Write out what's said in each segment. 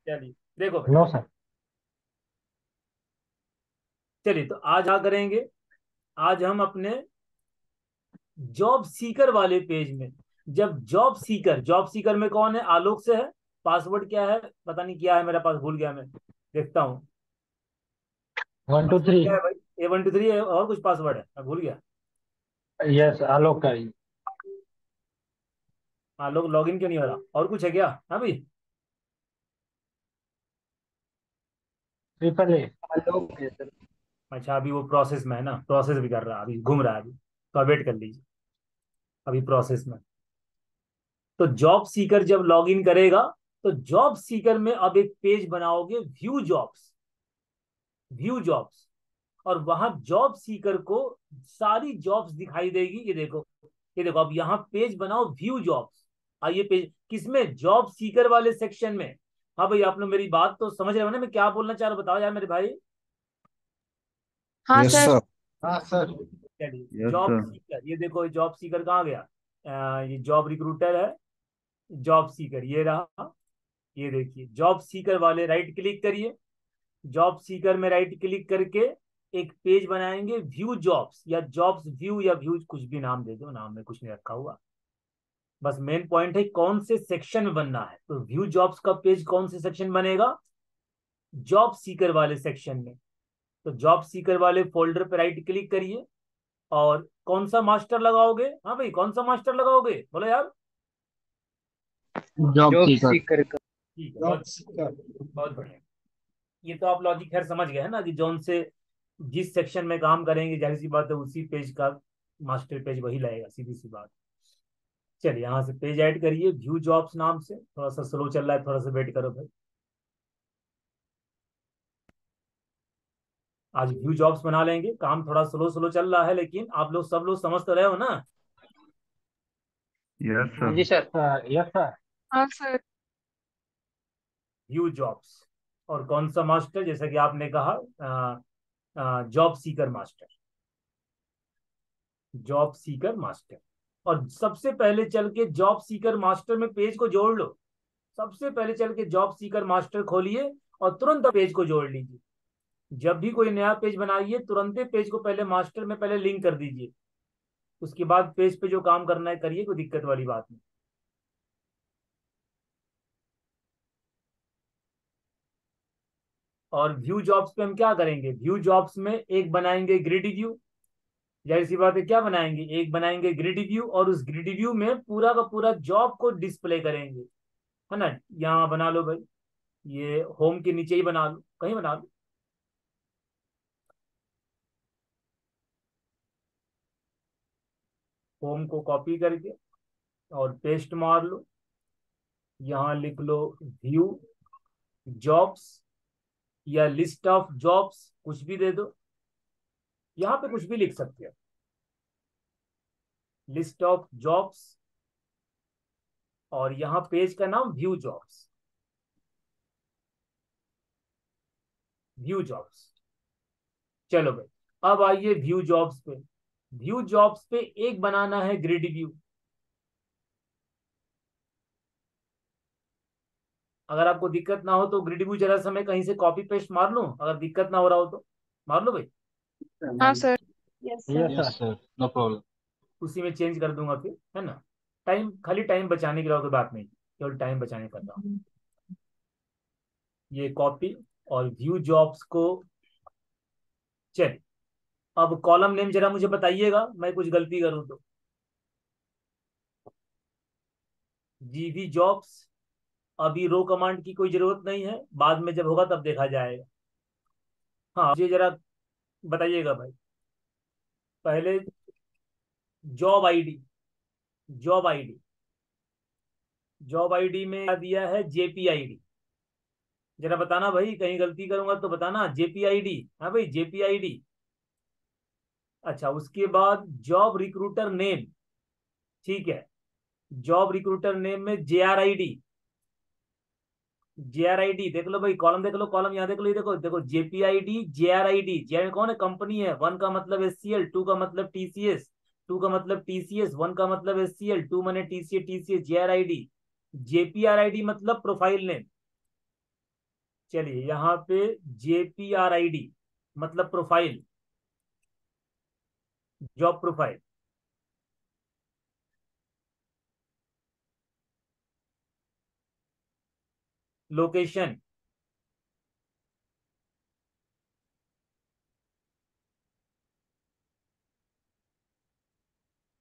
चलिए देखो भाई। No sir. चलिए तो आज क्या करेंगे। आज हम अपने जॉब सीकर वाले पेज में, जब जॉब सीकर में कौन है, आलोक से है। पासवर्ड क्या है पता नहीं, क्या है मेरे पास, भूल गया मैं, देखता हूँ। 1 2 3। पासवर्ड क्या है भाई, A123 है, और कुछ पासवर्ड है मैं भूल गया। यस, आलोक का ही। आलोक लॉगिन क्यों नहीं हो रहा, और कुछ है क्या? हाँ भाई। ट्रिपल ए आलोक है सर। अच्छा अभी वो प्रोसेस में है ना, प्रोसेस भी कर रहा है, अभी घूम रहा है अभी, तो वेट कर लीजिए, अभी प्रोसेस में। तो जॉब सीकर जब लॉगिन करेगा, तो जॉब सीकर में अब एक पेज बनाओगे, व्यू जॉब्स। व्यू जॉब्स, और वहां जॉब सीकर को सारी जॉब्स दिखाई देगी। ये देखो, ये देखो, अब यहाँ पेज बनाओ व्यू जॉब्स। आइए पेज किसमें, जॉब सीकर वाले सेक्शन में। हाँ भाई, आप लोग मेरी बात तो समझ रहे हो ना, मैं क्या बोलना चाह रहा हूँ, बताओ यार मेरे भाई। हाँ यस सर। सर। हाँ सर। चलिए यस जॉब सर। सीकर, ये देखो जॉब सीकर कहाँ गया। ये जॉब रिक्रूटर है, जॉब सीकर ये रहा। ये देखिए जॉब सीकर वाले, राइट क्लिक करिए। जॉब सीकर में राइट क्लिक करके एक पेज बनाएंगे, व्यू जॉब्स या जॉब्स व्यू या व्यूज, कुछ भी नाम दे दो, नाम में कुछ नहीं रखा हुआ। बस मेन पॉइंट है कौन से सेक्शन में बनना है। तो व्यू जॉब्स का पेज कौन से सेक्शन बनेगा, जॉब सीकर वाले सेक्शन में। तो जॉब सीकर वाले फोल्डर पर राइट क्लिक करिए, और कौन सा मास्टर लगाओगे, हाँ भाई कौन सा मास्टर लगाओगे बोलो यार। Job job seeker. सीकर का। ठीक है, जॉब बहुत सीकर। बहुत बढ़िया। ये तो आप लॉजिक खैर समझ गए हैं ना, कि जौन से जिस सेक्शन में काम करेंगे, जाहिर सी बात है उसी पेज का मास्टर पेज वही लाएगा, सीधी सी बात। चलिए यहाँ से पेज ऐड करिए व्यू जॉब्स नाम से। थोड़ा सा स्लो चल रहा है, थोड़ा सा वेट करो भाई। आज व्यू जॉब्स बना लेंगे, काम थोड़ा स्लो स्लो चल रहा है, लेकिन आप लोग सब लोग समझ तो रहे हो ना। यस हाँ सर। जी सर। Sir yes sir. हाँ सर। व्यू जॉब्स, और कौन सा मास्टर, जैसा कि आपने कहा, job seeker master. Job seeker master, और सबसे पहले चल के जॉब सीकर मास्टर में पेज को जोड़ लो। सबसे पहले चल के जॉब सीकर मास्टर खोलिए, और तुरंत पेज को जोड़ लीजिए। जब भी कोई नया पेज बनाइए, तुरंत पेज को पहले मास्टर में पहले लिंक कर दीजिए। उसके बाद पेज पे जो काम करना है करिए, कोई दिक्कत वाली बात नहीं। और व्यू जॉब्स पे हम क्या करेंगे, व्यू जॉब्स में एक बनाएंगे ग्रिड व्यू। जाहिर सी बात है, क्या बनाएंगे, एक बनाएंगे ग्रिड व्यू, और उस ग्रिड व्यू में पूरा का पूरा जॉब को डिस्प्ले करेंगे, है ना। यहाँ बना लो भाई, ये होम के नीचे ही बना लो, कहीं बना लो। होम को कॉपी करके और पेस्ट मार लो। यहाँ लिख लो व्यू जॉब्स, या लिस्ट ऑफ जॉब्स, कुछ भी दे दो। यहाँ पे कुछ भी लिख सकते हो, लिस्ट ऑफ जॉब्स, और यहाँ पेज का नाम व्यू जॉब्स। व्यू जॉब्स, चलो भाई। अब आइए व्यू जॉब्स पे। व्यू जॉब्स पे एक बनाना है ग्रिड व्यू। अगर आपको दिक्कत ना हो तो ग्रिड व्यू जरा समय कहीं से कॉपी पेस्ट मार लूं, अगर दिक्कत ना हो रहा हो तो मार लो भाई। हाँ sir. Yes sir. Yes sir, no problem. उसी में चेंज कर दूंगा फिर, है ना। टाइम, खाली टाइम बचाने के लिए और कोई बात नहीं, केवल टाइम बचाने कर रहा हूँ। ये कॉपी, और व्यू जॉब्स को, चलिए। अब कॉलम नेम जरा मुझे बताइएगा, मैं कुछ गलती करूं तो। जीवी जॉब्स, अभी रो कमांड की कोई जरूरत नहीं है, बाद में जब होगा तब देखा जाएगा। हाँ मुझे जरा बताइएगा भाई, पहले job ID. Job ID, job ID में क्या दिया है, जेपीआईडी। जरा बताना भाई, कहीं गलती करूंगा तो बताना, जेपीआईडी। हाँ भाई जेपीआईडी। अच्छा उसके बाद जॉब रिक्रूटर नेम, ठीक है। जॉब रिक्रूटर नेम में जेआरआईडी। जेआरआईडी देख लो भाई, कॉलम देख लो, कॉलम यहाँ देख लो, ये देखो देखो, जेपीआईडी जेआरआईडी। जे कौन है, कंपनी है। वन का मतलब एससीएल, टू का मतलब टीसीएस, टू का मतलब टीसीएस, वन का मतलब एससीएल, टू मैंने टीसीएस, टीसीएस जेआरआईडी। जेपीआरआईडी मतलब प्रोफाइल नेम। चलिए यहाँ पे JPRID मतलब profile, job profile. Location,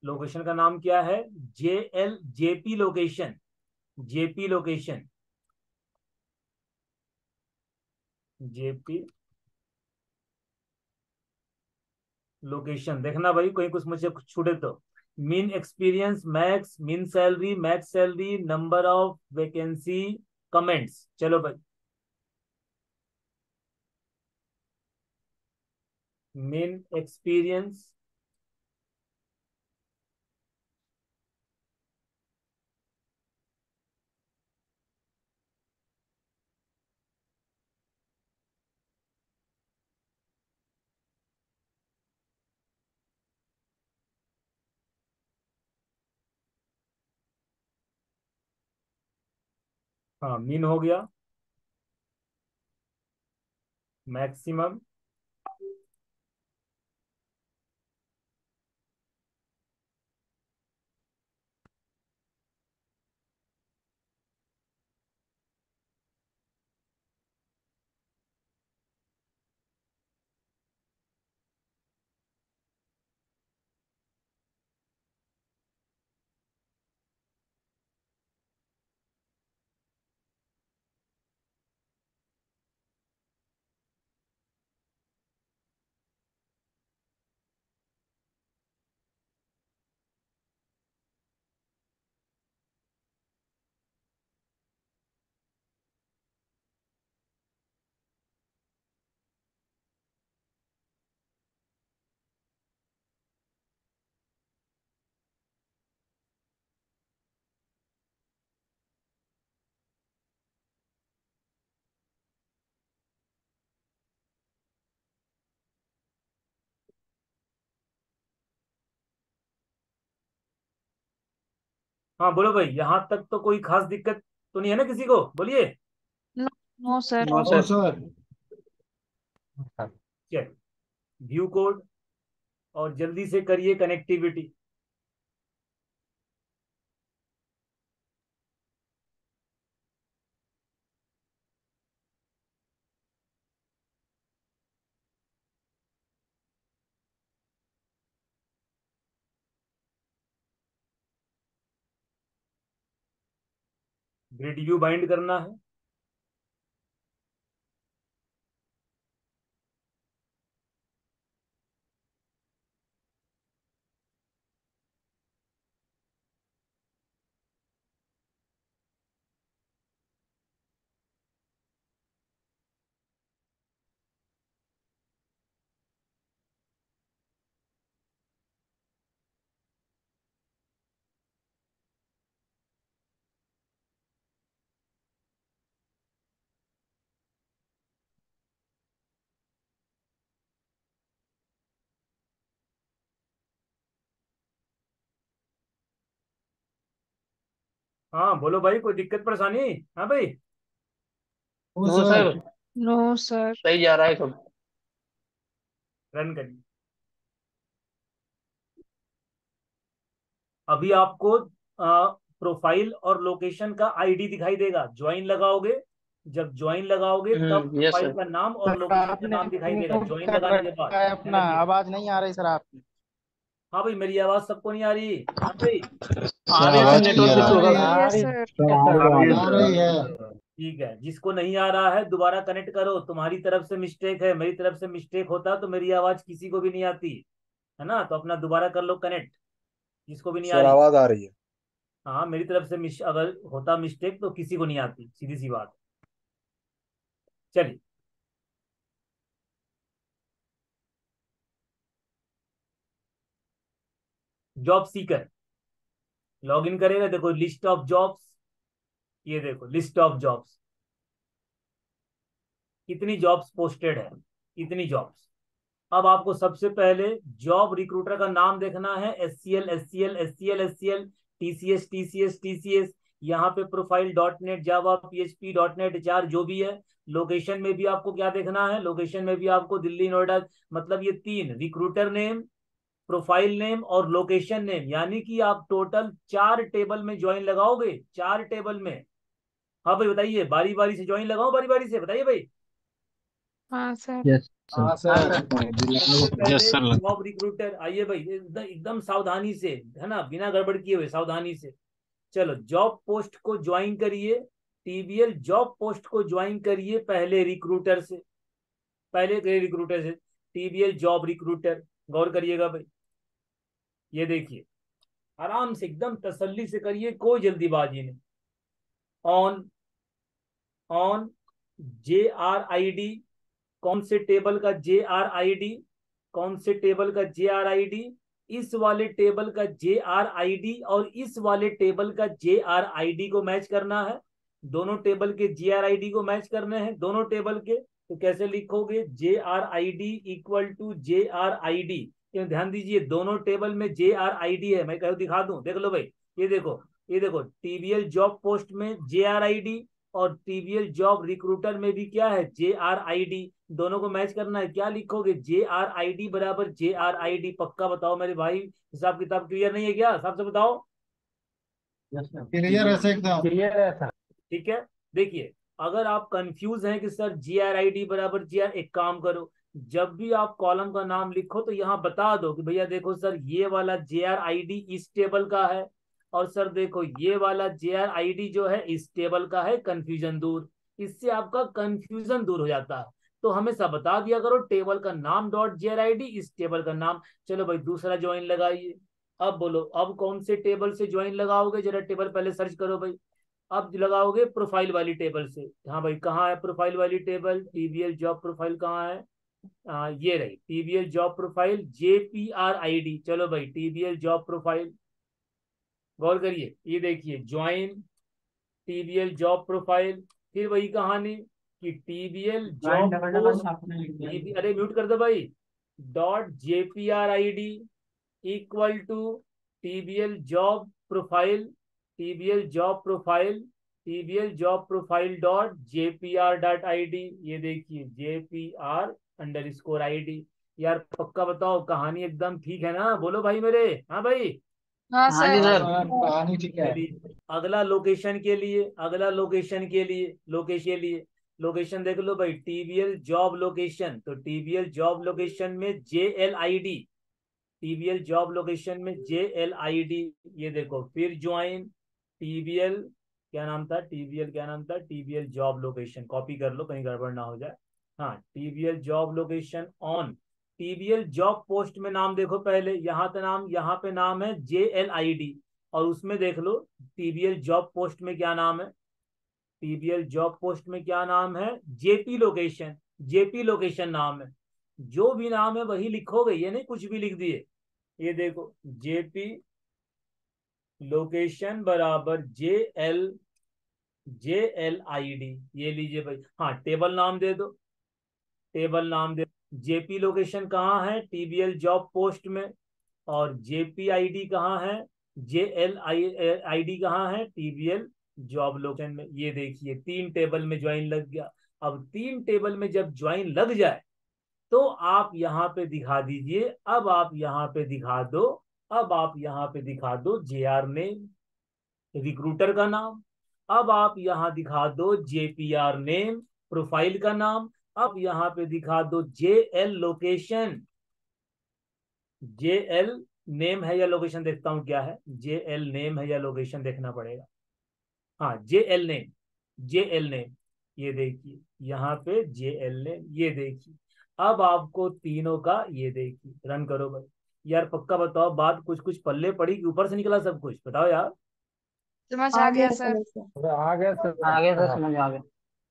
location का नाम क्या है? JP location, JP location, JP location. देखना भाई कोई कुछ मुझे छूटे तो। Mean experience max, mean salary, max salary, number of vacancy, comments. चलो भाई, मीन एक्सपीरियंस, हाँ मीन हो गया, मैक्सिमम, हाँ बोलो भाई, यहाँ तक तो कोई खास दिक्कत तो नहीं है ना किसी को? बोलिए। No no sir. No no sir. Sir. चलिए, व्यू कोड और जल्दी से करिए कनेक्टिविटी। ग्रिड व्यू बाइंड करना है। हाँ बोलो भाई, कोई दिक्कत परेशानी? हाँ भाई, no no sir. Sir. No sir. सही जा रहा है सब। रन करिए। अभी आपको प्रोफाइल और लोकेशन का आईडी दिखाई देगा। ज्वाइन लगाओगे, जब ज्वाइन लगाओगे तब यस प्रोफाइल सर। का नाम और सर लोकेशन का आपने नाम दिखाई देगा म्यूट ज्वाइन कर लगाने के बाद। रखा है ध्यान अपना, रखिए। आवाज नहीं आ रही सर आपकी। हाँ भाई, मेरी आवाज सबको नहीं आ रही? हाँ भाई, आ सर रही है आ सर, रही नेटवर्क है, इशू आ होगा रही सर। है, यस आ रही सर। है, आ रही है। ठीक है। जिसको नहीं आ रहा है दोबारा कनेक्ट करो। तुम्हारी तरफ से मिस्टेक है, मेरी तरफ से मिस्टेक होता तो मेरी आवाज किसी को भी नहीं आती, है ना? तो अपना दोबारा कर लो कनेक्ट, जिसको भी नहीं आ सर रही। आवाज आ रही है। हाँ, मेरी तरफ से अगर होता मिस्टेक तो किसी को नहीं आती, सीधी सी बात। चलिए, जॉब सीकर लॉग इन करेगा। देखो लिस्ट ऑफ जॉब्स, ये देखो लिस्ट ऑफ जॉब्स, कितनी जॉब्स पोस्टेड है, कितनी जॉब्स। अब आपको सबसे पहले जॉब रिक्रूटर का नाम देखना है। SCL, SCL, SCL, SCL, TCS, TCS, TCS, यहाँ पे प्रोफाइल .NET जावा PHP .NET HR जो भी है। लोकेशन में भी आपको क्या देखना है, लोकेशन में भी आपको दिल्ली नोएडा, मतलब ये तीन, रिक्रूटर नेम, प्रोफाइल नेम और लोकेशन नेम, यानी कि आप टोटल 4 टेबल में ज्वाइन लगाओगे, 4 टेबल में। हाँ भाई बताइए, बारी बारी से ज्वाइन लगाओ, बारी बारी से बताइए भाई। हाँ सर। यस हाँ सर। सर। सबसे यस पहले सर। जॉब रिक्रूटर, आइए भाई एकदम एकदम सावधानी से, है ना, बिना गड़बड़ किए हुए सावधानी से। चलो जॉब पोस्ट को ज्वाइन करिए, TBL जॉब पोस्ट को ज्वाइन करिए पहले रिक्रूटर से, पहले के रिक्रूटर से, TBL जॉब रिक्रूटर। गौर करिएगा भाई, ये देखिए, आराम से एकदम तसल्ली से करिए, कोई जल्दीबाजी नहीं। ऑन ऑन JRID, कौन से टेबल का JRID, कौन से टेबल का JRID, इस वाले टेबल का JRID और इस वाले टेबल का JRID को मैच करना है। दोनों टेबल के JRID को मैच करने हैं, दोनों टेबल के। तो कैसे लिखोगे, JRID इक्वल टू JRID। ध्यान दीजिए, दोनों टेबल में JRID है, मैं कह दिखा दूं, देख लो भाई, ये देखो, ये देखो, TBL जॉब पोस्ट में JRID और TBL जॉब रिक्रूटर में भी क्या है, JRID। दोनों को मैच करना है, क्या लिखोगे, JRID बराबर JRID। पक्का बताओ मेरे भाई, हिसाब किताब क्लियर नहीं है क्या, साहब से बताओ। क्लियर है सर एकदम। क्लियर है सर। ठीक है, देखिए, अगर आप कंफ्यूज हैं कि सर JRID बराबर JR, एक काम करो, जब भी आप कॉलम का नाम लिखो तो यहाँ बता दो कि भैया देखो सर, ये वाला JRID इस टेबल का है, और सर देखो ये वाला JRID जो है इस टेबल का है, कंफ्यूजन दूर। इससे आपका कंफ्यूजन दूर हो जाता है। तो हमेशा बता दिया करो, टेबल का नाम .JRID, इस टेबल का नाम। चलो भाई दूसरा ज्वाइन लगाइए। अब बोलो, अब कौन से टेबल से ज्वाइन लगाओगे, जरा टेबल पहले सर्च करो भाई। अब लगाओगे प्रोफाइल वाली टेबल से। हाँ भाई, कहाँ है प्रोफाइल वाली टेबल, TBL जॉब प्रोफाइल कहाँ है, ये रही TBL जॉब प्रोफाइल, JPRID। चलो भाई TBL जॉब प्रोफाइल, गौर करिए, ये देखिए ज्वाइन TBL जॉब प्रोफाइल। फिर वही कहानी कि TBL जॉब पोस्ट, अरे म्यूट कर दो भाई, .JPRID equal to TBL job profile, TBL job profile, TBL job profile .JPR.ID। ये देखिए JPR_ID। यार पक्का बताओ, कहानी एकदम ठीक है ना, बोलो भाई मेरे, हाँ भाई। हाँ हाँ जी सर। हाँ सर। सर, कहानी ठीक है। चलिए अगला लोकेशन के लिए, अगला लोकेशन के लिए, लोकेशन लिए, लोकेशन देख लो भाई, TBL जॉब लोकेशन। तो TBL जॉब लोकेशन में JLID, TBL जॉब लोकेशन में JLID, ये देखो, फिर ज्वाइन TBL, क्या नाम था, TBL क्या नाम था, TBL जॉब लोकेशन, कॉपी कर लो कहीं गड़बड़ ना हो जाए। हाँ, TBL job location on, TBL job post में नाम देखो पहले, यहाँ पे नाम, यहाँ पे नाम है JLID, और उसमें देख लो TBL जॉब पोस्ट में क्या नाम है, TBL जॉब पोस्ट में क्या नाम है, JP लोकेशन, JP लोकेशन नाम है। जो भी नाम है वही लिखोगे, ये नहीं कुछ भी लिख दिए। ये देखो JP लोकेशन बराबर JLID, ये लीजिए भाई। हाँ, टेबल नाम दे दो, टेबल नाम दे। JP लोकेशन कहाँ है, TBL जॉब पोस्ट में, और JPID कहाँ है, JLID कहाँ है, TBL जॉब लोकेशन में। ये देखिए 3 टेबल में ज्वाइन लग गया। अब 3 टेबल में जब ज्वाइन लग जाए तो आप यहाँ पे दिखा दीजिए, अब आप यहाँ पे दिखा दो, अब आप यहाँ पे दिखा दो JR नेम, रिक्रूटर का नाम। अब आप यहाँ दिखा दो JPR नेम, प्रोफाइल का नाम। अब यहाँ पे दिखा दो JL लोकेशन, JL नेम है या लोकेशन, देखता हूँ क्या है, JL नेम है या लोकेशन देखना पड़ेगा। हाँ, JL नेम, JL नेम, ये देखिए यहाँ पे JL नेम, ये देखिए। अब आपको तीनों का, ये देखिए, रन करो भाई। यार पक्का बताओ, बात कुछ कुछ पल्ले पड़ी कि ऊपर से निकला सब कुछ, बताओ यार। समझ आ गया सर। आ गया सर, आ गया सर, समझ आ गया।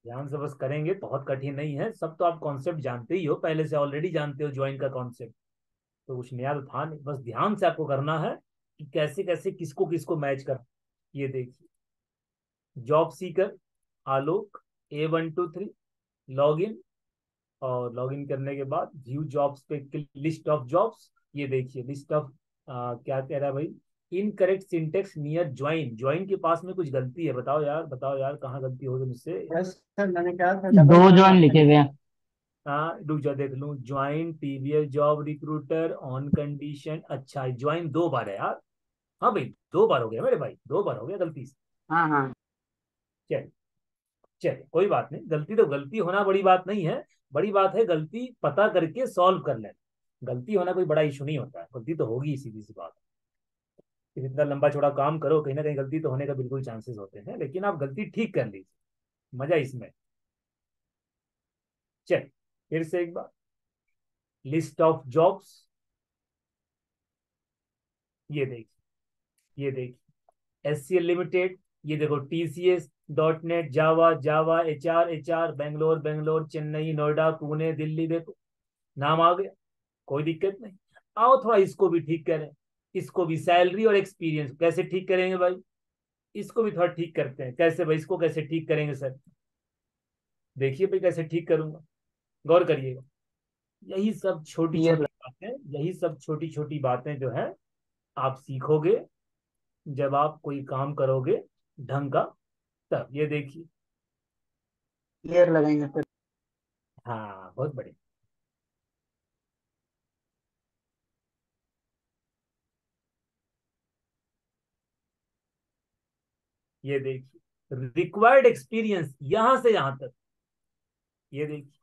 ध्यान से बस करेंगे, बहुत कठिन नहीं है, सब तो आप कॉन्सेप्ट जानते ही हो, पहले से ऑलरेडी जानते हो ज्वाइन का कॉन्सेप्ट। तो कुछ नया तो था नहीं, बस ध्यान से आपको करना है कि कैसे कैसे किसको किसको मैच कर। ये देखिए, job seeker Alok, A123, log in, और लॉगिन करने के बाद व्यू जॉब्स पे लिस्ट ऑफ जॉब्स। ये देखिए लिस्ट ऑफ, क्या कह रहा है भाई, incorrect syntax near join, join के पास में कुछ गलती है, बताओ यार, बताओ यार, कहाँ गलती हो गई मुझसे। सर मैंने क्या था दो ज्वाइन लिखे हुए हैं। हाँ रुक जा देख लूँ, join TVS job recruiter on condition, अच्छा ज्वाइन 2 बार है यार। हाँ भाई 2 बार हो गया मेरे भाई, 2 बार हो गया गलती से। हाँ हाँ। चल चल कोई बात नहीं, गलती तो गलती होना बड़ी बात नहीं है, बड़ी बात है गलती पता करके सॉल्व कर लेना। गलती होना कोई बड़ा इशू नहीं होता है, गलती तो होगी, सीधी सी बात है। फिर इतना लंबा चौड़ा काम करो, कहीं ना कहीं गलती तो होने का बिल्कुल चांसेस होते हैं, लेकिन आप गलती ठीक कर लीजिए, मजा इसमें। चल फिर से एक बार, लिस्ट ऑफ जॉब्स, ये देखिए, ये देखिए एचसीएल लिमिटेड, ये देखो टीसीएस, डॉट नेट, जावा, जावा, एचआर, एचआर, बेंगलोर, बेंगलोर, चेन्नई, नोएडा, पुणे, दिल्ली, देखो नाम आ गया, कोई दिक्कत नहीं। आओ थोड़ा इसको भी ठीक करें, इसको भी सैलरी और एक्सपीरियंस कैसे ठीक करेंगे भाई, इसको भी थोड़ा ठीक करते हैं, कैसे भाई, इसको कैसे ठीक करेंगे सर, देखिए भाई कैसे ठीक करूंगा, गौर करिएगा। यही सब छोटी ये छोटी बातें, यही सब छोटी छोटी बातें जो है आप सीखोगे जब आप कोई काम करोगे ढंग का, तब। ये देखिए, क्लियर लगाएंगे सर। हाँ बहुत बढ़िया। ये देखिए रिक्वायर्ड एक्सपीरियंस यहां से यहां तक, ये देखिए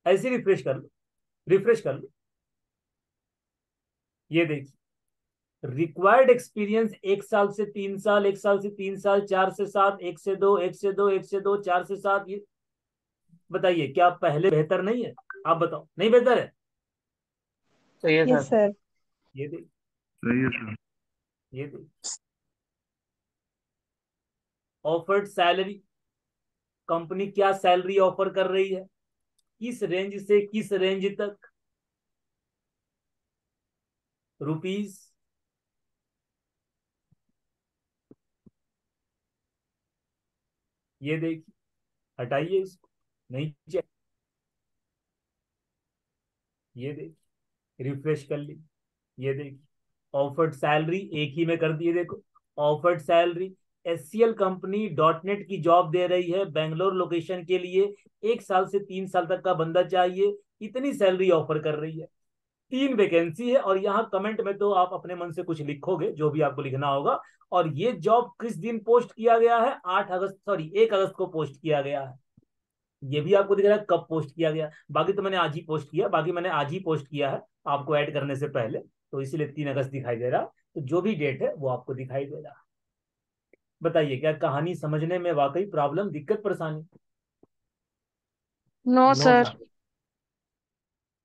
ऐसे रिफ्रेश कर लो, रिफ्रेश कर लो, ये देखिए रिक्वायर्ड एक्सपीरियंस 1 साल से 3 साल, 1 साल से 3 साल, 4 से 7, 1 से 2, 1 से 2, 1 से 2, 4 से 7, ये बताइए क्या पहले बेहतर नहीं है, आप बताओ नहीं बेहतर है। सही है यस सर। सर। ये देखिए, सही है सर। ये देखिए ऑफर्ड सैलरी, कंपनी क्या सैलरी ऑफर कर रही है, किस रेंज से किस रेंज तक, रुपीज, ये देखिए, हटाइए इसको, नहीं चाहिए, ये देखिए रिफ्रेश कर ली, ये देखिए ऑफर्ड सैलरी एक ही में कर दिए, देखो offered salary, HCL company dot net की जॉब दे रही है बेंगलोर लोकेशन के लिए, 1 साल से 3 साल तक का बंदा चाहिए, इतनी सैलरी ऑफर कर रही है, 3 वैकेंसी है। और यहाँ कमेंट में तो आप अपने मन से कुछ लिखोगे जो भी आपको लिखना होगा। और ये जॉब किस दिन पोस्ट किया गया है, 8 अगस्त, सॉरी 1 अगस्त को पोस्ट किया गया है, ये भी आपको दिख रहा है कब पोस्ट किया गया, बाकी तो मैंने आज ही पोस्ट किया, बाकी मैंने आज ही पोस्ट किया है आपको ऐड करने से पहले, तो इसीलिए 3 अगस्त दिखाई दे रहा, तो जो भी डेट है वो आपको दिखाई दे रहा। बताइए क्या कहानी समझने में वाकई प्रॉब्लम, दिक्कत, परेशानी? No no sir. सर।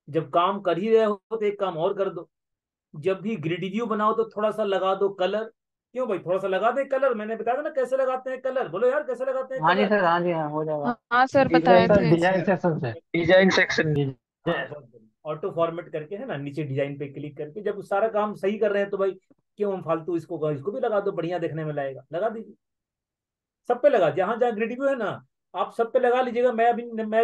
जब काम कर ही रहे हो तो एक काम और कर दो, जब भी ग्रिड व्यू बनाओ तो थोड़ा सा लगा दो कलर, क्यों भाई थोड़ा सा लगा दे कलर, मैंने बताया था ना कैसे लगाते हैं कलर, बोलो यार कैसे लगाते हैं हाँ जी कलर। सर, हाँ जी, हाँ हो जाएगा। हाँ सर डिजाइन बताए सर, थे। डिजाइन सेक्शन से, डिजाइन सेक्शन। हाँ बहुत बढ़िया, ऑटो फॉर्मेट करके है ना, नीचे डिजाइन पे क्लिक करके जब सारा काम सही कर रहे हैं तो भाई क्यों हम फालतू, इसको भी लगा दो, बढ़िया देखने में लगेगा, लगा दीजिए, सब पे लगा, जहां जहां ग्रिड व्यू है ना आप सब पे लगा लीजिएगा। मैं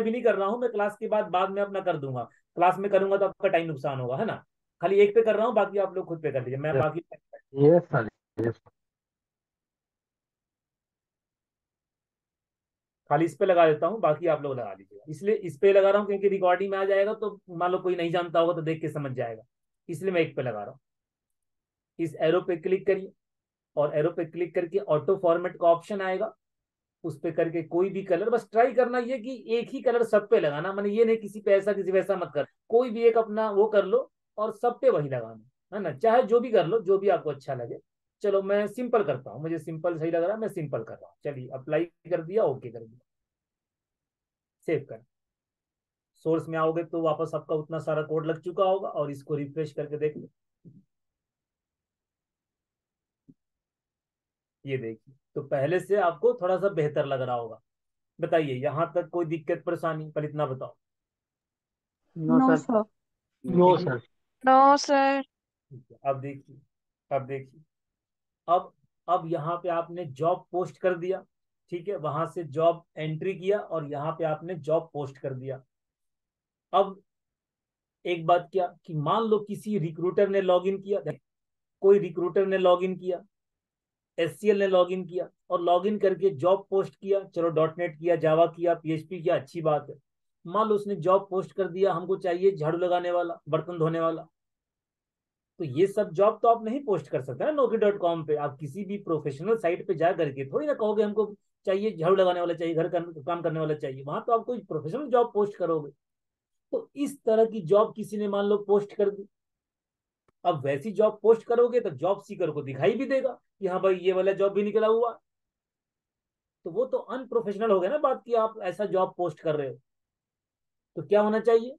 भी नहीं कर रहा हूँ, मैं क्लास के बाद में अपना कर दूंगा, क्लास में करूंगा तो आपका टाइम नुकसान होगा, है ना, खाली एक पे कर रहा हूँ, बाकी आप लोग खुद पे कर लीजिए, मैं बाकी ये सर, ये सर। खाली इस पे लगा देता हूँ, बाकी आप लोग लगा लीजिएगा, इसलिए इस पे लगा रहा हूँ क्योंकि रिकॉर्डिंग में आ जाएगा तो मान लो कोई नहीं जानता होगा तो देख के समझ जाएगा, इसलिए मैं एक पे लगा रहा हूँ। इस एरो पे क्लिक करिए, और एरो पे क्लिक करके ऑटो फॉर्मेट का ऑप्शन आएगा, उस पे करके कोई भी कलर, बस ट्राई करना ये कि एक ही कलर सब पे लगाना, मैंने ये नहीं किसी पे ऐसा किसी पे ऐसा मत कर, कोई भी एक अपना वो कर लो और सब पे वही लगाना, है ना, चाहे जो भी कर लो जो भी आपको अच्छा लगे। चलो मैं सिंपल करता हूँ, मुझे सिंपल सही लग रहा है, मैं सिंपल कर रहा हूँ, चलिए अप्लाई कर दिया, ओके कर दिया, सेव कर, सोर्स में आओगे तो वापस आपका उतना सारा कोड लग चुका होगा, और इसको रिफ्रेश करके देख लो, ये देखिए तो पहले से आपको थोड़ा सा बेहतर लग रहा होगा। बताइए यहाँ तक कोई दिक्कत परेशानी, पर इतना बताओ। No no sir. Sir. No sir. No sir. ठीक है, अब देखिए, अब देखिए, अब अब यहाँ पे आपने जॉब पोस्ट कर दिया, ठीक है, वहां से जॉब एंट्री किया और यहाँ पे आपने जॉब पोस्ट कर दिया। अब एक बात क्या कि मान लो किसी रिक्रूटर ने लॉगिन किया, कोई रिक्रूटर ने लॉग इन किया, एससीएल ने लॉग इन किया और लॉग इन करके जॉब पोस्ट किया, चलो डॉटनेट किया, जावा किया, पीएचपी किया, अच्छी बात है। मान लो उसने जॉब पोस्ट कर दिया, हमको चाहिए झाड़ू लगाने वाला, बर्तन धोने वाला, तो ये सब जॉब तो आप नहीं पोस्ट कर सकते ना Naukri.com पे। आप किसी भी प्रोफेशनल साइट पे जा करके थोड़ी ना कहोगे हमको चाहिए झाड़ू लगाने वाला चाहिए, घर काम करने वाला चाहिए, वहां तो आप कोई प्रोफेशनल जॉब पोस्ट करोगे। तो इस तरह की जॉब किसी ने मान लो पोस्ट कर दी, अब वैसी जॉब पोस्ट करोगे तो जॉब सीकर को दिखाई भी देगा कि हाँ भाई ये वाला जॉब भी निकला हुआ, तो वो तो अनप्रोफेशनल हो गया ना बात कि आप ऐसा जॉब पोस्ट कर रहे हो। तो क्या होना चाहिए,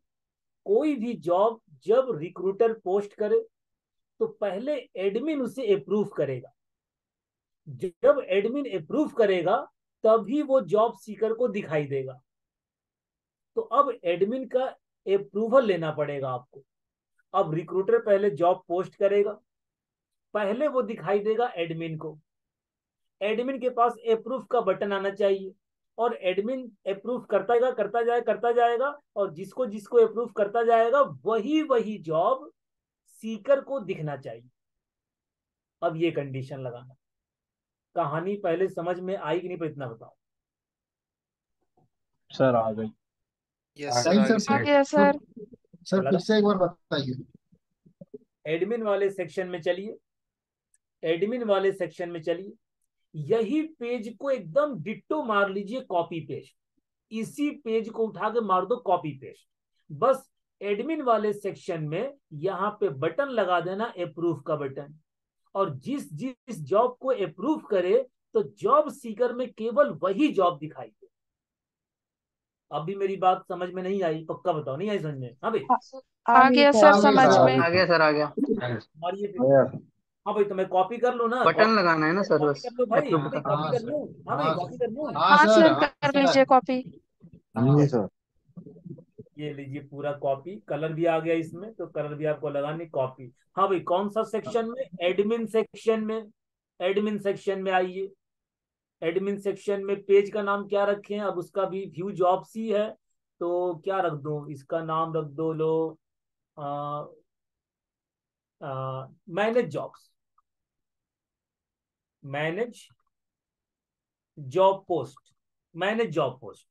कोई भी जॉब जब रिक्रूटर पोस्ट करे तो पहले एडमिन उसे अप्रूव करेगा, जब एडमिन अप्रूव करेगा तभी वो जॉब सीकर को दिखाई देगा। तो अब एडमिन का अप्रूवल लेना पड़ेगा आपको। अब रिक्रूटर पहले जॉब पोस्ट करेगा, पहले वो दिखाई देगा एडमिन को, एडमिन के पास अप्रूव का बटन आना चाहिए और एडमिन अप्रूव करता जाएगा और जिसको जिसको अप्रूव करता जाएगा वही वही जॉब सीकर को दिखना चाहिए। अब ये कंडीशन लगाना, कहानी पहले समझ में आई कि नहीं, पर इतना बताओ। सर आ गई। यस सही सर सर आ गया सर। सर फिर से एक बार बताइए। एडमिन वाले सेक्शन में चलिए, एडमिन वाले सेक्शन में चलिए, यही पेज को एकदम डिट्टो मार लीजिए कॉपी पेस्ट, इसी पेज को उठा के मार दो कॉपी पेस्ट। बस एडमिन वाले सेक्शन में यहां पे बटन लगा देना अप्रूव का बटन, और जिस जिस जॉब को अप्रूव करे तो जॉब सीकर में केवल वही जॉब दिखाई दे। अभी मेरी बात समझ में नहीं आई, पक्का बताओ, नहीं आई समझ में? हाँ भाई, आ गया सर आ गया समझ सर, में। आ गया सर, आ गया। मारिए फिर। हाँ भाई, तो मैं कॉपी कर लूँ ना, बटन लगाना है ना सर, कॉपी बस कर लो भाई, अप्रूव हाँ भाई का। कॉपी हाँ कर सर, लूँ, हाँ भाई हाँ कॉपी कर लूँ। हाँ हाँ सर, सर हाँ कर सर, लीजिए कॉपी। हाँ सर। ये लीजिए पूरा कॉपी, कलर भी आ गया इसमें, तो कलर भी आपको लगानी, कॉपी। हाँ भाई, कौन सा सेक्शन में? एडमिन सेक्शन में। एडमिन सेक्शन में आइए, एडमिन सेक्शन में पेज का नाम क्या रखें? अब उसका भी व्यू जॉब सी है, तो क्या रख दूं? इसका नाम रख दो लो manage jobs, manage job post, manage job post,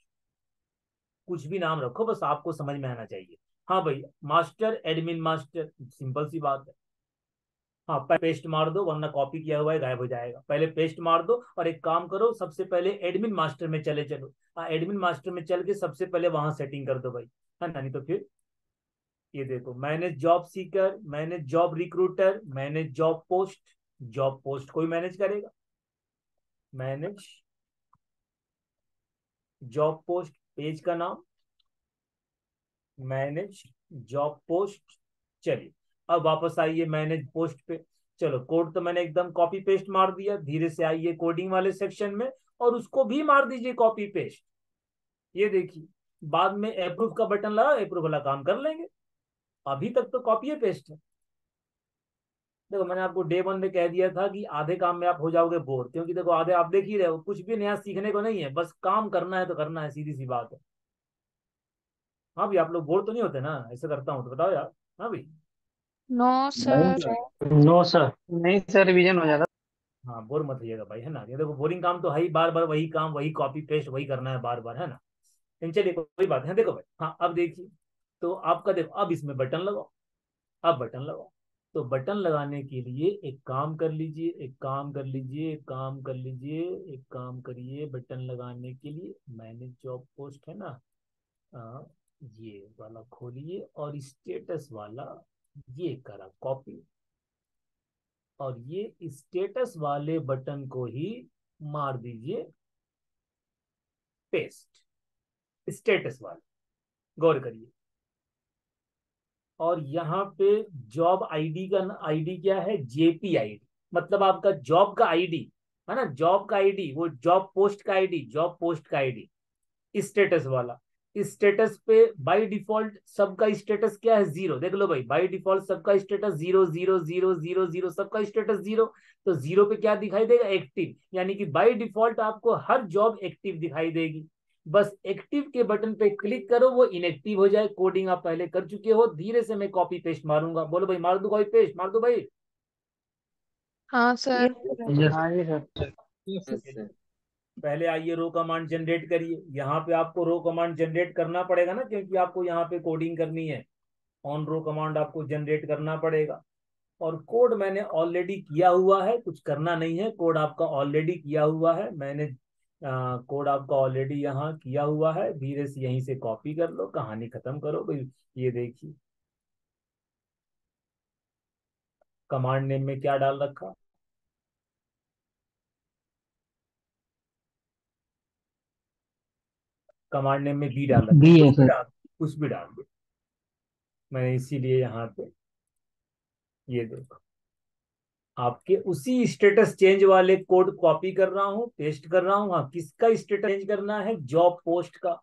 कुछ भी नाम रखो, बस आपको समझ में आना चाहिए। हाँ भाई, मास्टर, एडमिन मास्टर, सिंपल सी बात है। हाँ, पेस्ट मार दो वरना कॉपी किया हुआ है गायब हो जाएगा। पहले पेस्ट मार दो और एक काम करो, सबसे पहले एडमिन मास्टर में चले चलो। हाँ, एडमिन मास्टर में चल के सबसे पहले वहां सेटिंग कर दो भाई, है ना? नहीं तो फिर ये देखो, manage job seeker, manage job recruiter, manage job post. Job post कोई मैनेज करेगा, मैनेज जॉब पोस्ट, पेज का नाम मैनेज जॉब पोस्ट। चलिए, अब वापस आइए मैनेज पोस्ट पे। चलो, कोड तो मैंने एकदम कॉपी पेस्ट मार दिया, धीरे से आइए कोडिंग वाले सेक्शन में और उसको भी मार दीजिए कॉपी पेस्ट। ये देखिए, बाद में अप्रूव का बटन लगा, अप्रूव वाला काम कर लेंगे, अभी तक तो कॉपी पेस्ट है। देखो, मैंने आपको डे वन में कह दिया था कि आधे काम में आप हो जाओगे बोर, क्योंकि देखो आधे आप देख ही रहे हो, कुछ भी नया सीखने को नहीं है, बस काम करना है तो करना है, सीधी सी बात है। हाँ भी, आप लोग बोर तो नहीं होते ना? ऐसा करता हूँ तो बताओ यार। हाँ भाई, नो नहीं सर। Sir, no sir. नहीं सर, रिवीजन हो जाता। हाँ बोर मत होइएगा भाई, है ना? ये देखो, बोरिंग काम तो है ही, बार बार वही काम, वही कॉपी पेस्ट, वही करना है बार बार, है ना? लेकिन चलिए कोई बात है। देखो भाई, हाँ अब देखिए, तो आपका देखो, अब इसमें बटन लगाओ, अब बटन लगाओ। तो बटन लगाने के लिए एक काम कर लीजिए, एक काम कर लीजिए, एक काम कर लीजिए, एक काम करिए, बटन लगाने के लिए मैनेज जॉब पोस्ट है ना, ये वाला खोलिए और स्टेटस वाला ये करा कॉपी, और ये स्टेटस वाले बटन को ही मार दीजिए पेस्ट, स्टेटस वाला, गौर करिए। और यहाँ पे जॉब आईडी का आईडी क्या है? जेपी आईडी, मतलब आपका जॉब का आईडी है ना, जॉब का आईडी, वो जॉब पोस्ट का आईडी, जॉब पोस्ट का आईडी स्टेटस वाला। स्टेटस पे बाय डिफॉल्ट सबका स्टेटस क्या है? जीरो। देख लो भाई, बाय डिफॉल्ट सबका status zero zero zero zero zero, सबका स्टेटस जीरो। तो जीरो पे क्या दिखाई देगा? एक्टिव, यानी कि बाय डिफॉल्ट आपको हर जॉब एक्टिव दिखाई देगी। बस एक्टिव के बटन पे क्लिक करो, वो इनएक्टिव हो जाए। कोडिंग आप पहले कर चुके हो, धीरे से मैं कॉपी पेस्ट मारूंगा। बोलो भाई, मार दो कॉपी पेस्ट, मार दो भाई। हाँ सर। यस हाँ जी सर। Yes sir. पहले आइए रो कमांड जनरेट करिए। यहाँ पे आपको रो कमांड जनरेट करना पड़ेगा ना, क्योंकि आपको यहाँ पे कोडिंग करनी है। ऑन रो कमांड आपको जनरेट करना पड़ेगा। और कोड मैंने ऑलरेडी किया हुआ है, कुछ करना नहीं है। कोड आपका ऑलरेडी किया हुआ है मैंने। कोड आपका ऑलरेडी यहाँ किया हुआ है। धीरे से यहीं से कॉपी कर लो, कहानी खत्म करो भाई। ये देखिए कमांड नेम में क्या डाल रखा। कमांड नेम में बी डाल रखा, बी है कुछ भी सर। डाल, कुछ भी डाल दो। मैंने इसीलिए यहाँ पे ये देखो आपके उसी स्टेटस चेंज वाले कोड कॉपी कर रहा हूँ, पेस्ट कर रहा हूँ। हाँ, किसका स्टेटस चेंज करना है? जॉब पोस्ट का।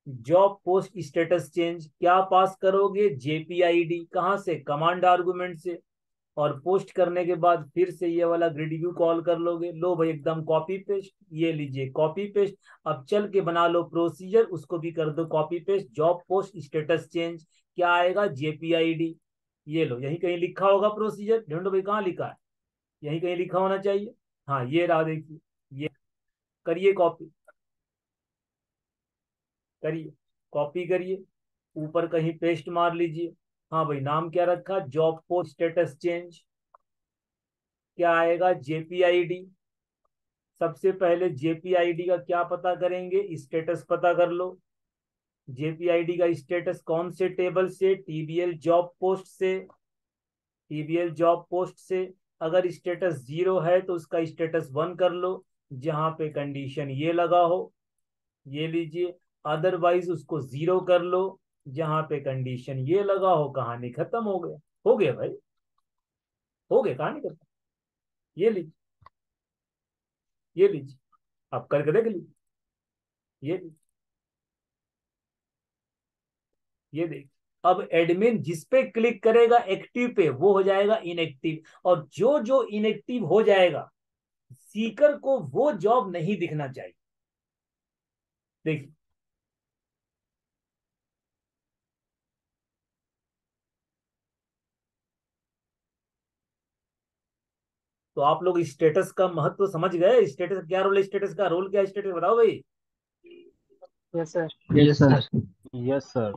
जॉब पोस्ट स्टेटस चेंज क्या पास करोगे? जेपीआईडी। कहाँ से? कमांड आर्गुमेंट से। और पोस्ट करने के बाद फिर से ये वाला ग्रिड व्यू कॉल कर लोगे। लो भाई एकदम कॉपी पेस्ट, ये लीजिए कॉपी पेस्ट। अब चल के बना लो प्रोसीजर, उसको भी कर दो copy paste. Job post status change क्या आएगा? जेपीआईडी। ये लो, यही कहीं लिखा होगा प्रोसीजर, ढूंढो भाई कहाँ लिखा है। यही कहीं लिखा होना चाहिए। हाँ ये रहा, देखिए ये। करिए कॉपी, करिए कॉपी करिए, ऊपर कहीं पेस्ट मार लीजिए। हाँ भाई नाम क्या रखा? Job post status change. क्या आएगा? जेपीआईडी। सबसे पहले जेपीआईडी का क्या पता करेंगे? स्टेटस पता कर लो। जेपीआईडी का स्टेटस कौन से टेबल से? टीबीएल जॉब पोस्ट से। टीबीएल जॉब पोस्ट से। अगर स्टेटस 0 है तो उसका स्टेटस 1 कर लो, जहां पे कंडीशन ये लगा हो। ये लीजिए। अदरवाइज उसको 0 कर लो, जहां पे कंडीशन ये लगा हो। कहानी खत्म हो गया। हो गया भाई, हो गया, कहानी खत्म। ये लीजिए, ये लीजिए, आप करके देख लीजिए। ये लीजिए, ये देखिए। अब एडमिन जिस पे क्लिक करेगा एक्टिव पे, वो हो जाएगा इनएक्टिव। और जो जो इनएक्टिव हो जाएगा, सीकर को वो जॉब नहीं दिखना चाहिए। देखिए तो आप लोग स्टेटस का महत्व समझ गए। स्टेटस क्या रोल है? स्टेटस का रोल क्या है? स्टेटस बताओ भाई। Yes sir. Yes sir. Yes sir.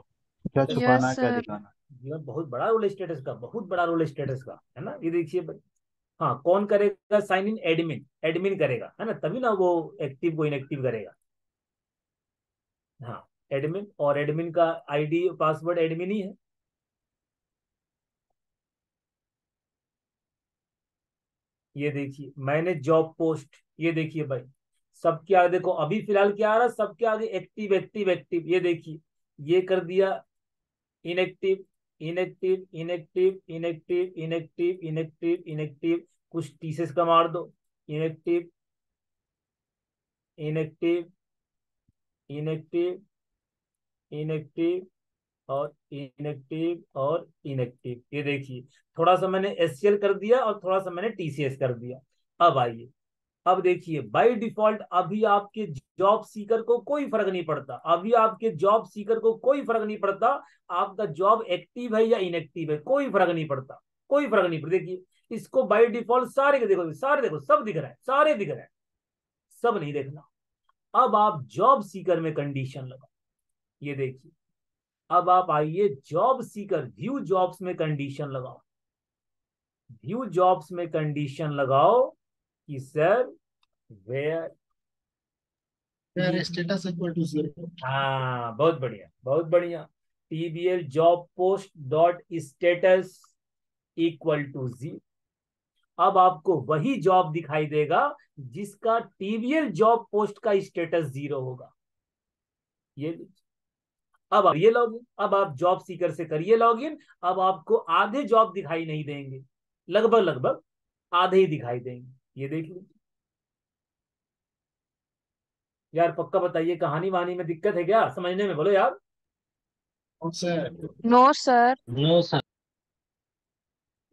क्या स्टेटस छुपाना यस है क्या सर। दिखाना जीवन बहुत बड़ा रोल है स्टेटस का, बहुत बड़ा रोल है स्टेटस का, है ना। ये देखिए भाई। हाँ, कौन करेगा साइन इन? एडमिन। एडमिन करेगा, है ना, तभी ना वो एक्टिव को इनएक्टिव करेगा। हाँ, एडमिन। और एडमिन का आईडी पासवर्ड एडमिन ही है। ये देखिए मैंने जॉब पोस्ट, ये देखिए भाई। सबके आगे देखो, अभी फिलहाल क्या आ रहा है? सबके आगे एक्टिव एक्टिव एक्टिव। ये देखिए, ये कर दिया inactive, inactive, inactive, inactive, inactive, inactive, inactive. कुछ टीसेस का मार दो। इनएक्टिव, इनएक्टिव, इनएक्टिव, इनएक्टिव, और इनएक्टिव, और इनएक्टिव। ये देखिए, थोड़ा सा मैंने एससीएल कर दिया और थोड़ा सा मैंने टीसीएस कर दिया। अब आइए, अब देखिए बाय डिफॉल्ट अभी आपके जॉब सीकर को कोई फर्क नहीं पड़ता। अभी आपके जॉब सीकर को कोई फर्क नहीं पड़ता आपका जॉब एक्टिव है या इनएक्टिव है, कोई फर्क नहीं पड़ता। कोई फर्क नहीं पड़ता। देखिए इसको बाय डिफॉल्ट सारे के देखो, सारे देखो, सब दिख रहा है, सारे दिख रहे हैं। सब नहीं देखना। अब आप जॉब सीकर में कंडीशन लगाओ। ये देखिए, अब आप आइए जॉब सीकर व्यू जॉब्स में कंडीशन लगाओ। व्यू जॉब्स में कंडीशन लगाओ कि sir where. Sir status equal to 0। हाँ बहुत बढ़िया, बहुत बढ़िया। TBL job post dot status equal to 0। अब आपको वही जॉब दिखाई देगा जिसका टीबीएल जॉब पोस्ट का स्टेटस 0 होगा। ये अब आप ये लॉगिन, अब आप जॉब सीकर से करिए लॉगिन। अब आपको आधे जॉब दिखाई नहीं देंगे, लगभग लगभग आधे ही दिखाई देंगे। ये देख लीजिए यार, पक्का बताइए कहानी वहानी में दिक्कत है क्या समझने में? बोलो यार। Sir no sir. No sir.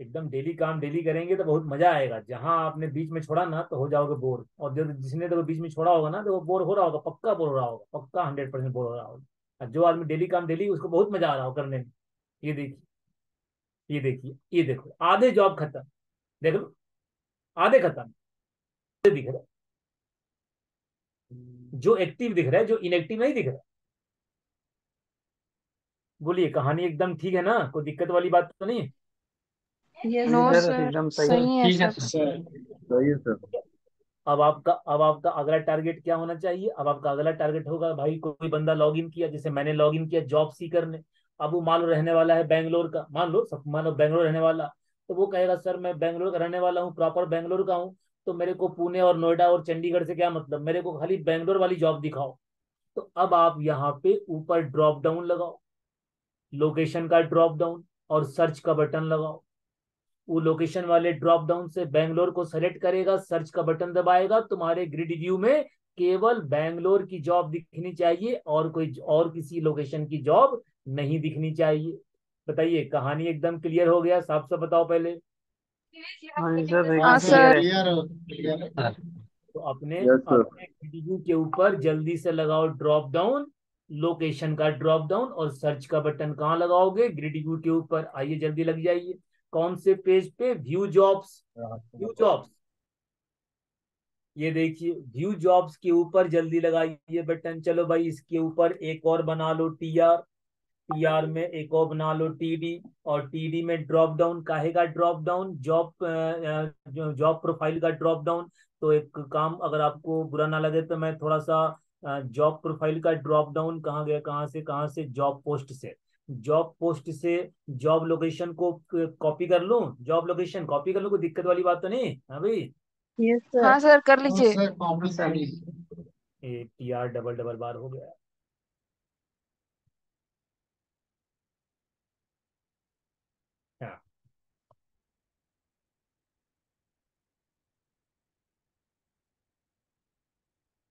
एकदम डेली काम डेली करेंगे तो बहुत मजा आएगा। जहां आपने बीच में छोड़ा ना तो हो जाओगे बोर। और जो जिसने तो बीच में छोड़ा होगा ना, तो वो बोर हो रहा होगा, पक्का बोर हो रहा होगा, पक्का 100% बोर हो रहा होगा। और जो आदमी डेली काम डेली, उसको बहुत मजा आ रहा हो करने में। ये देखिए, ये देखिए, ये देखो आधे जॉब खत्म। देख लो, आधे खत्म दिख रहा है, जो एक्टिव दिख रहा है, जो इनएक्टिव नहीं दिख रहा। बोलिए, कहानी एकदम ठीक है ना, कोई दिक्कत वाली बात तो नहीं है? यस नो सर, सर, एकदम सही है। सही है ठीक है सर। सर। सही है सर। अब आपका अगला टारगेट क्या होना चाहिए? अब आपका अगला टारगेट होगा, भाई कोई बंदा लॉग इन किया, जैसे मैंने लॉग इन किया जॉब सीकर ने। अब वो मान लो रहने वाला है बैंगलोर का, मान लो बैंगलोर रहने वाला। तो वो कहेगा सर मैं बैंगलोर का रहने वाला हूँ, प्रॉपर बैंगलोर का हूँ, तो मेरे को पुणे और नोएडा और चंडीगढ़ से क्या मतलब, मेरे को खाली बैंगलोर वाली जॉब दिखाओ। तो अब आप यहाँ पे ऊपर ड्रॉप डाउन लगाओ, लोकेशन का ड्रॉप डाउन, और सर्च का बटन लगाओ। वो लोकेशन वाले ड्रॉप डाउन से बैंगलोर को सेलेक्ट करेगा, सर्च का बटन दबाएगा, तुम्हारे ग्रिड व्यू में केवल बैंगलोर की जॉब दिखनी चाहिए, और कोई और किसी लोकेशन की जॉब नहीं दिखनी चाहिए। बताइए, कहानी एकदम क्लियर हो गया? साफ साफ बताओ पहले। हाँ जी सर, हाँ एकदम सर। क्लियर है। क्लियर क्लियर है। सर, तो अपने यस सर। अपने ग्रिड व्यू के ऊपर जल्दी से लगाओ ड्रॉप डाउन, लोकेशन का ड्रॉप डाउन, और सर्च का बटन कहाँ लगाओगे? ग्रिड व्यू के ऊपर। आइए जल्दी लग जाइए। कौन से पेज पे? View jobs. व्यू जॉब्स, ये देखिए व्यू जॉब्स के ऊपर जल्दी लगाइए बटन। चलो भाई, इसके ऊपर एक और बना लो टीआर, टीआर में एक और बना लो टीडी, और टीडी में ड्रॉप डाउन। काहे का ड्रॉप डाउन? जॉब प्रोफाइल का ड्रॉप डाउन। तो एक काम, अगर आपको बुरा ना लगे तो मैं थोड़ा सा जॉब प्रोफाइल का ड्रॉप डाउन कहाँ गया, कहाँ से जॉब पोस्ट से, जॉब पोस्ट से जॉब लोकेशन को कॉपी कर लूँ, जॉब लोकेशन कॉपी कर लूँ, कोई दिक्कत वाली बात तो नहीं? हाँ भाई, यस सर। हाँ सर, कर हाँ लीजिए। सर, कॉपी कर लीजिए। ये टीआर डबल डबल बार हो गया। हाँ,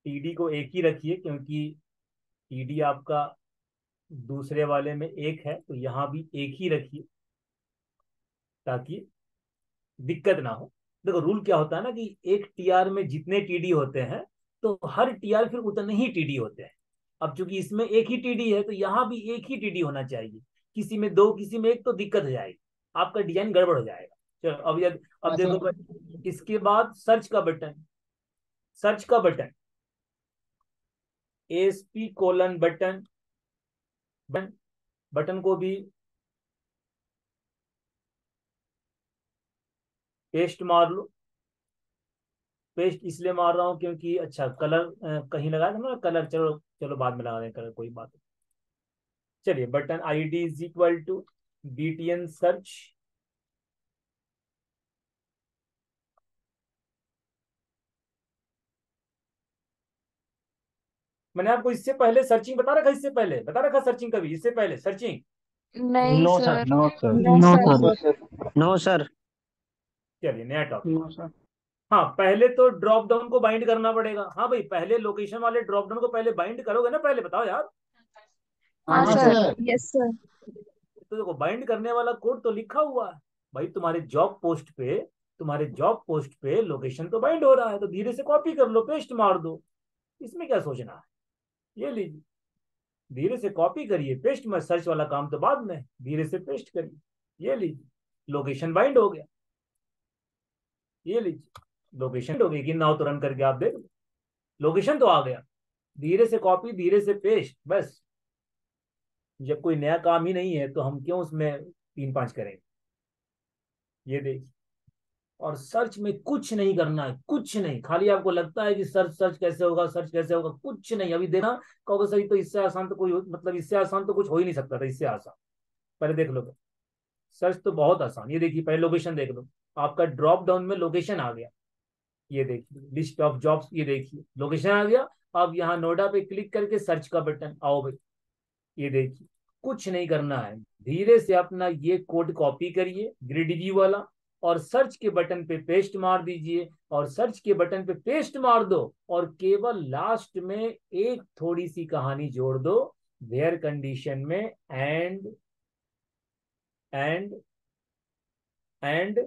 टीडी को एक ही रखिए, क्योंकि टीडी आपका दूसरे वाले में एक है, तो यहाँ भी एक ही रखिए ताकि दिक्कत ना हो। देखो रूल क्या होता है ना, कि एक टीआर में जितने टीडी होते हैं, तो हर टीआर फिर उतने ही टीडी होते हैं। अब चूंकि इसमें एक ही टीडी है, तो यहाँ भी एक ही टीडी होना चाहिए। किसी में दो, किसी में एक, तो दिक्कत हो जाएगी, आपका डिजाइन गड़बड़ हो जाएगा। चलो अब हाँ देखो सर। भाई, इसके बाद सर्च का बटन, सर्च का button SP colon button, button को भी पेस्ट मार लो। पेस्ट इसलिए मार रहा हूँ क्योंकि अच्छा कलर कहीं लगाया था ना कलर, चलो चलो बाद में लगा दें कलर, कोई बात नहीं। चलिए, button ID is equal to BTN search. मैंने आपको इससे पहले सर्चिंग बता रखा, इससे पहले बता रखा सर्चिंग, कभी इससे पहले सर्चिंग? नहीं no sir. Sir. No sir. No no sir. Sir. No sir. चलिए नया टॉपिक। No sir. हाँ, पहले तो ड्रॉप डाउन को बाइंड करना पड़ेगा। हाँ भाई, पहले लोकेशन वाले ड्रॉप डाउन को पहले बाइंड करोगे ना, पहले बताओ यार। हाँ हाँ सर। सर। Yes sir. तो देखो, बाइंड करने वाला कोड तो लिखा हुआ है भाई, तुम्हारे जॉब पोस्ट पे लोकेशन तो बाइंड हो रहा है, तो धीरे से कॉपी कर लो, पेस्ट मार दो। इसमें क्या सोचना है? ये लीजिए, धीरे से कॉपी करिए, पेस्ट में, सर्च वाला काम तो बाद में, धीरे से पेस्ट करिए। ये लीजिए, लोकेशन बाइंड हो गया। ये लीजिए, लोकेशन हो गई कि ना हो तो रन करके आप देख लो, लोकेशन तो आ गया। धीरे से कॉपी, धीरे से पेस्ट, बस। जब कोई नया काम ही नहीं है तो हम क्यों उसमें तीन पांच करेंगे? ये देखिए, और सर्च में कुछ नहीं करना है, कुछ नहीं। खाली आपको लगता है कि सर्च सर्च कैसे होगा, सर्च कैसे होगा, कुछ नहीं। अभी देखा, कहोगे सही, तो इससे आसान तो कोई, मतलब इससे आसान तो कुछ हो ही नहीं सकता था, इससे आसान। पहले देख लो तो, सर्च तो बहुत आसान। ये देखिए, पहले लोकेशन देख लो, आपका ड्रॉप डाउन में लोकेशन आ गया। ये देखिए, लिस्ट ऑफ जॉब्स, ये देखिए लोकेशन आ गया। अब यहाँ नोएडा पे क्लिक करके सर्च का बटन, आओ भाई, ये देखिए, कुछ नहीं करना है। धीरे से अपना ये कोड कॉपी करिए, ग्रिड व्यू वाला, और सर्च के बटन पे पेस्ट मार दीजिए, और सर्च के बटन पे पेस्ट मार दो, और केवल लास्ट में एक थोड़ी सी कहानी जोड़ दो, वेयर कंडीशन में एंड एंड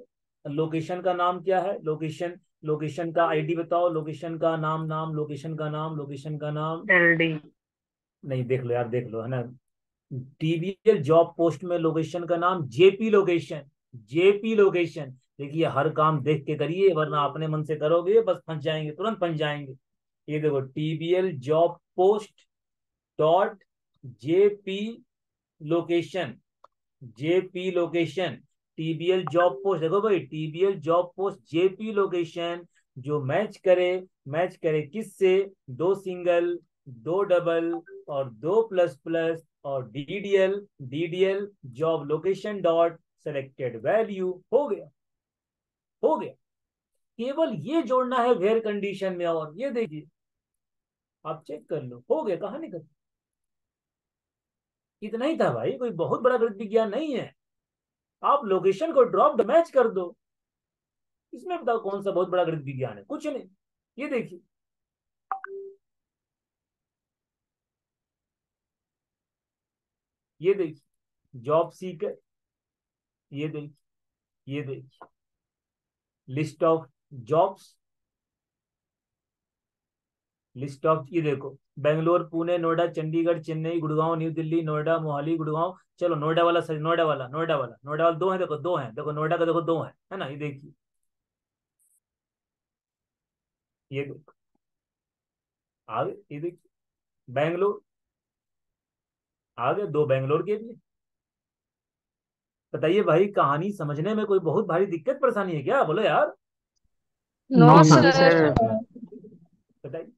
लोकेशन का नाम क्या है, लोकेशन का आईडी बताओ, लोकेशन का नाम, लोकेशन का नाम एलडी। नहीं, देख लो यार, देख लो, है ना। टीवीएल जॉब पोस्ट में लोकेशन का नाम जेपी लोकेशन, जेपी लोकेशन। देखिए हर काम देख के करिए, वरना अपने मन से करोगे बस फंस जाएंगे, तुरंत फंस जाएंगे। ये देखो TBL job post dot JP location, JP location, TBL job post, देखो भाई TBL job post JP location, जो मैच करे किससे, दो सिंगल, दो डबल और दो प्लस प्लस, और DDL job location dot selected value. हो गया, हो गया। केवल ये जोड़ना है वेयर कंडीशन में, और ये देखिए आप चेक कर लो, हो गया, कहानी खत्म। इतना ही था भाई, कोई बहुत बड़ा गणित विज्ञान नहीं है। आप लोकेशन को ड्रॉप मैच कर दो, इसमें बताओ कौन सा बहुत बड़ा गणित विज्ञान है, कुछ नहीं। ये देखिए, ये देखिए जॉब सीकर, ये देखिए लिस्ट ऑफ जॉब्स, ये देखो बेंगलोर, पुणे, नोएडा, चंडीगढ़, चेन्नई, गुड़गांव, न्यू दिल्ली, नोएडा, मोहाली, गुड़गांव। चलो नोएडा वाला सही, नोएडा वाला दो है, देखो दो है, देखो नोएडा का देखो दो है ना, ये देखिए, ये देखो आगे, ये देखिए बैंगलोर, आगे दो बैंगलोर के भी। बताइए भाई, कहानी समझने में कोई बहुत भारी दिक्कत परेशानी है क्या, बोलो यार, नो नो सर। सर। बताइए।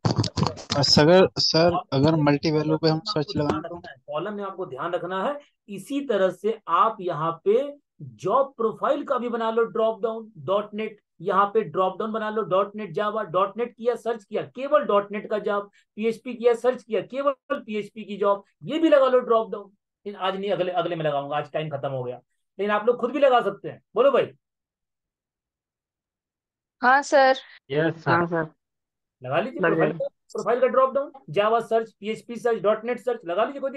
सर अगर मल्टी वैल्यू पे हम सर्च लगाएं तो? कॉलम में आपको ध्यान रखना है। इसी तरह से आप यहाँ पे जॉब प्रोफाइल का भी बना लो, ड्रॉप डाउन डॉट नेट, यहाँ पे ड्रॉप डाउन बना लो, dot net java, dot net किया सर्च किया केवल डॉट नेट का जॉब, PHP किया सर्च किया केवल PHP की जॉब, ये भी लगा लो ड्रॉप डाउन। आज नहीं, अगले अगले में लगाऊंगा, आज टाइम खत्म हो गया, लेकिन आप लोग खुद भी लगा सकते हैं, बोलो भाई। हाँ सर। यस हाँ सर। लगा लीजिए लग प्रोफाइल जाएगा। प्रोफाइल का drop down, java search, PHP search, dot net search, लगा लीजिए, कोई